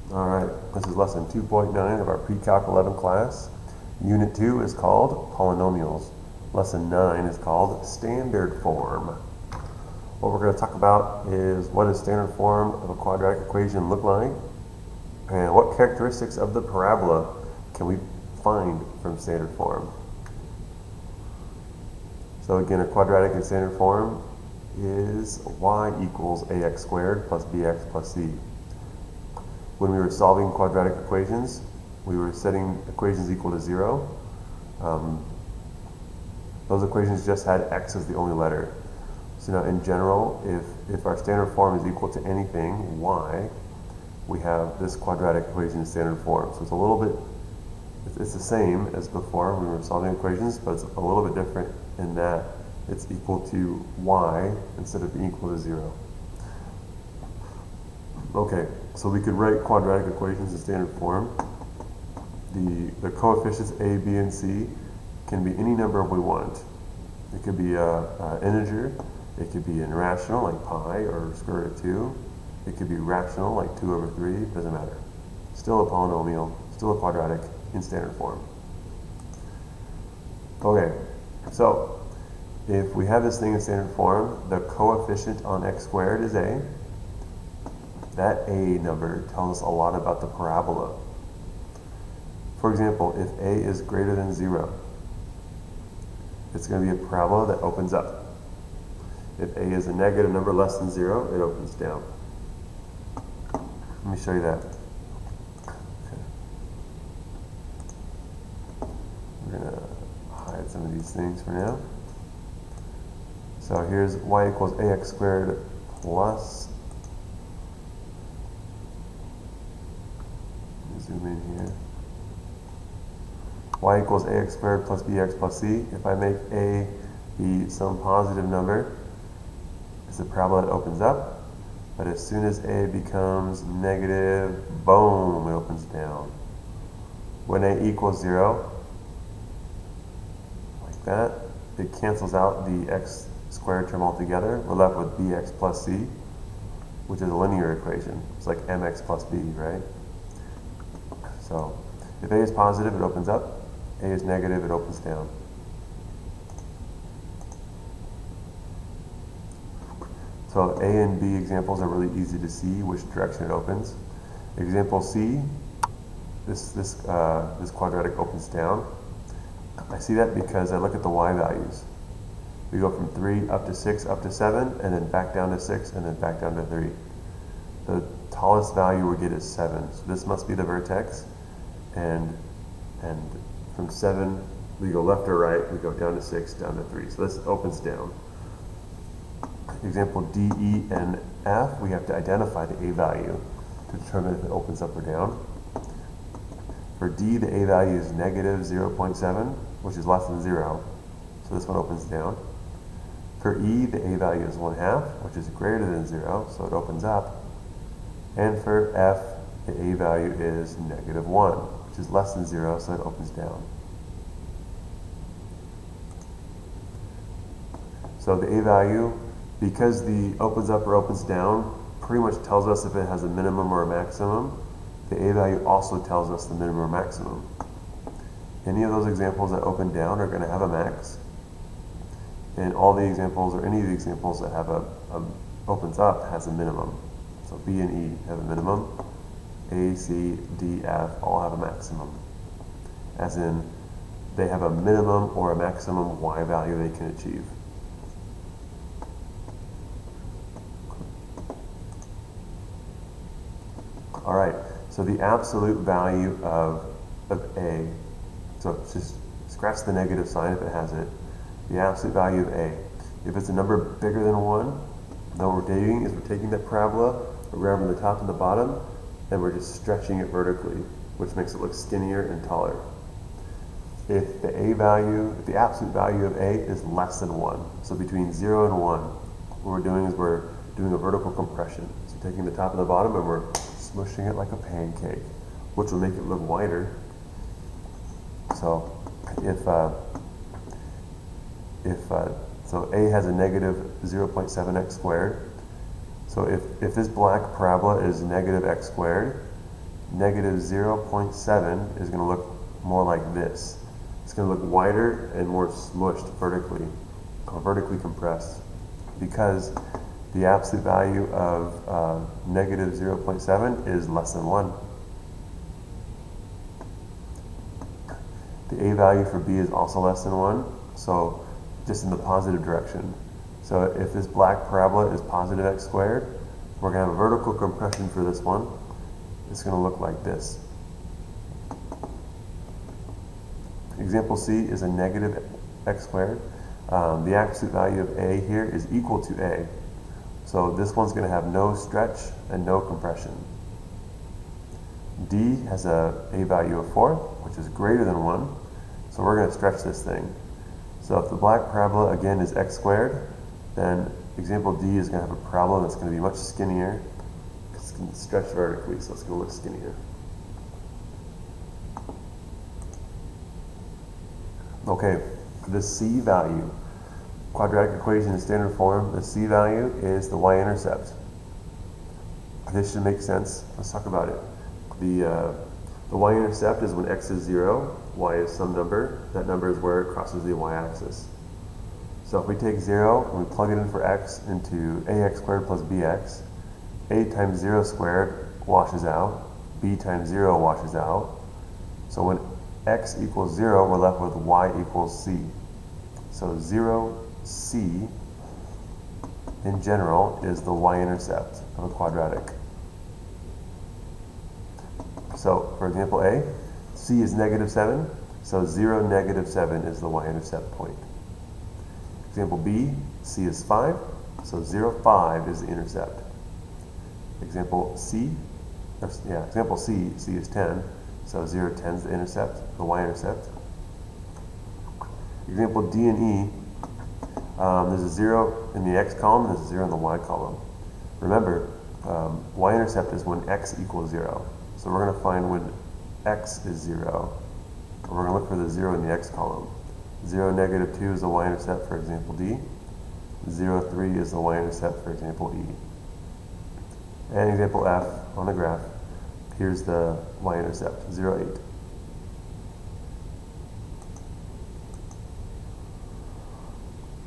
Alright, this is lesson 2.9 of our Pre-Calc 11 class. Unit 2 is called Polynomials. Lesson 9 is called Standard Form. What we're going to talk about is what does standard form of a quadratic equation look like, and what characteristics of the parabola can we find from standard form. So again, a quadratic in standard form is y equals ax squared plus bx plus c. When we were solving quadratic equations, we were setting equations equal to 0. Those equations just had x as the only letter. So now in general, if our standard form is equal to anything, y, we have this quadratic equation in standard form. So it's a little bit, it's the same as before when we were solving equations, but it's a little bit different in that it's equal to y instead of being equal to 0. Okay, so we could write quadratic equations in standard form. The coefficients a, b, and c can be any number we want. It could be an integer, it could be irrational like pi or square root of 2, it could be rational like 2 over 3, doesn't matter. Still a polynomial, still a quadratic in standard form. Okay, so if we have this thing in standard form, the coefficient on x squared is a. That a number tells us a lot about the parabola. For example, if a is greater than 0, it's going to be a parabola that opens up. If a is a negative number less than 0, it opens down. Let me show you that. Okay. We're going to hide some of these things for now. So here's y equals ax squared plus, zoom in here, y equals ax squared plus bx plus c. If I make a be some positive number, it's a parabola that opens up, but as soon as a becomes negative, boom, it opens down. When a equals 0, like that, it cancels out the x squared term altogether. We're left with bx plus c, which is a linear equation. It's like mx plus b, right? So if a is positive, it opens up. A is negative, it opens down. So A and B examples are really easy to see which direction it opens. Example C, this quadratic opens down. I see that because I look at the y values. We go from 3 up to 6 up to 7, and then back down to 6, and then back down to 3. The tallest value we get is 7. So this must be the vertex. And from 7, we go left or right, we go down to 6, down to 3. So this opens down. Example D, E, and F, we have to identify the A value to determine if it opens up or down. For D, the A value is negative 0.7, which is less than 0. So this one opens down. For E, the A value is 1/2, which is greater than 0, so it opens up. And for F, the A value is negative 1, which is less than 0, so it opens down. So the A value, because the opens up or opens down pretty much tells us if it has a minimum or a maximum, the A value also tells us the minimum or maximum. Any of those examples that open down are going to have a max. And all the examples, or any of the examples that have a opens up, has a minimum. So B and E have a minimum. A, C, D, F all have a maximum. As in, they have a minimum or a maximum y value they can achieve. Alright, so the absolute value of A, so just scratch the negative sign if it has it. The absolute value of A. If it's a number bigger than 1, then what we're doing is we're taking that parabola, we're grabbing the top and the bottom, and we're just stretching it vertically, which makes it look skinnier and taller. If the A value, if the absolute value of A is less than 1, so between 0 and 1, what we're doing is we're doing a vertical compression. So taking the top and the bottom and we're smushing it like a pancake, which will make it look wider. So so A has a negative 0.7x squared. So if this black parabola is negative x squared, negative 0.7 is going to look more like this. It's going to look wider and more smushed vertically, or vertically compressed, because the absolute value of negative 0.7 is less than 1. The a value for b is also less than 1, so just in the positive direction. So if this black parabola is positive x squared, we're going to have a vertical compression for this one. It's going to look like this. Example C is a negative x squared. The absolute value of a here is equal to a. So this one's going to have no stretch and no compression. D has a value of 4, which is greater than 1. So we're going to stretch this thing. So if the black parabola again is x squared, then example D is going to have a parabola that's going to be much skinnier. It's going to stretch vertically, so it's going to look skinnier. Okay, the C value. Quadratic equation in standard form, the C value is the y-intercept. This should make sense. Let's talk about it. The y-intercept is when x is 0, y is some number. That number is where it crosses the y-axis. So if we take 0 and we plug it in for x into ax squared plus bx, a times 0 squared washes out, b times 0 washes out. So when x equals 0, we're left with y equals c. So 0c in general is the y-intercept of a quadratic. So for example A, c is negative 7, so 0, negative 7 is the y-intercept point. Example B, c is 5, so 0, 5 is the intercept. Example C, example C, c is 10, so 0, 10 is the intercept, the y-intercept. Example D and E, there's a 0 in the x column, and there's a 0 in the y column. Remember, y-intercept is when x equals 0. So we're going to find when x is 0. And we're going to look for the 0 in the x column. 0, negative 2 is the y-intercept for example D. 0, 3 is the y-intercept for example E. And example F on the graph, here's the y-intercept, 0, 8.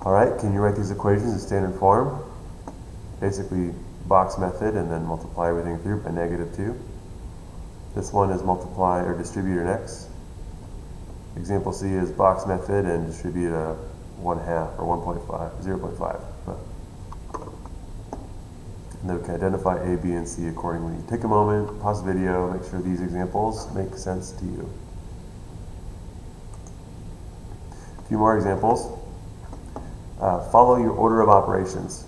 Alright, can you write these equations in standard form? Basically, box method and then multiply everything through by negative 2. This one is multiply or distribute an x. Example C is box method and distribute a 1/2 or 1.5, 0.5. And then we can identify A, B, and C accordingly. Take a moment, pause the video, make sure these examples make sense to you. A few more examples. Follow your order of operations.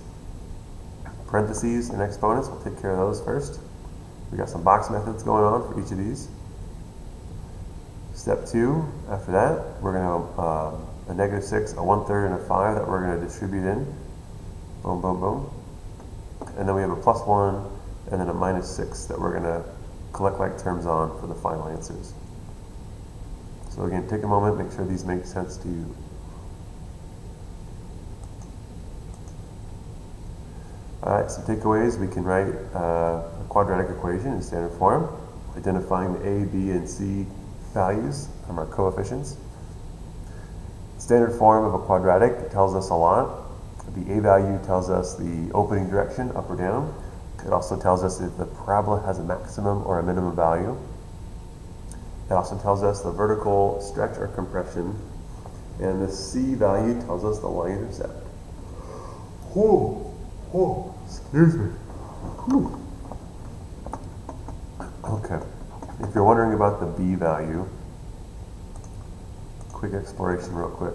Parentheses and exponents, we'll take care of those first. We got some box methods going on for each of these. Step 2, after that, we're going to have a negative 6, a 1/3, and a 5 that we're going to distribute in. Boom, boom, boom. And then we have a +1 and then a -6 that we're going to collect like terms on for the final answers. So again, take a moment, make sure these make sense to you. Alright, so takeaways, we can write a quadratic equation in standard form, identifying the a, b, and c values from our coefficients. Standard form of a quadratic tells us a lot. The a value tells us the opening direction, up or down. It also tells us if the parabola has a maximum or a minimum value. It also tells us the vertical stretch or compression. And the c value tells us the y-intercept. Oh, excuse me. Whew. Okay. If you're wondering about the b value, quick exploration real quick.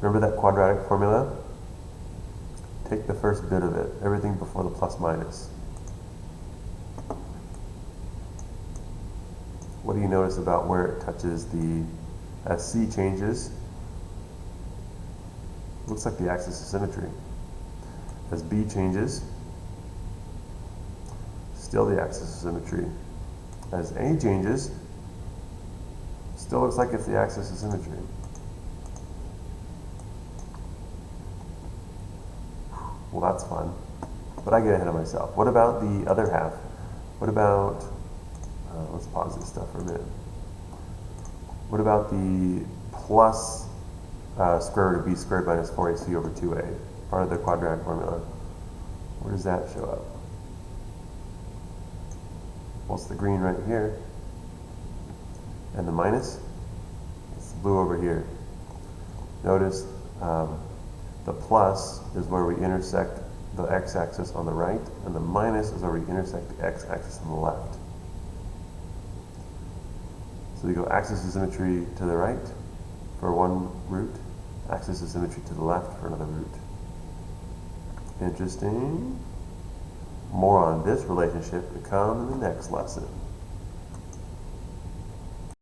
Remember that quadratic formula? Take the first bit of it, everything before the plus minus. What do you notice about where it touches as c changes? Looks like the axis of symmetry. As b changes, still the axis of symmetry. As a changes, still looks like it's the axis of symmetry. Well, that's fun. But I get ahead of myself. What about the other half? What about let's pause this stuff for a minute. What about the plus square root of b squared minus 4ac over 2a, part of the quadratic formula? Where does that show up? Well, it's the green right here. And the minus? It's the blue over here. Notice the plus is where we intersect the x-axis on the right, and the minus is where we intersect the x-axis on the left. So we go axis of symmetry to the right for one root, axis of symmetry to the left for another root. Interesting. More on this relationship to come in the next lesson.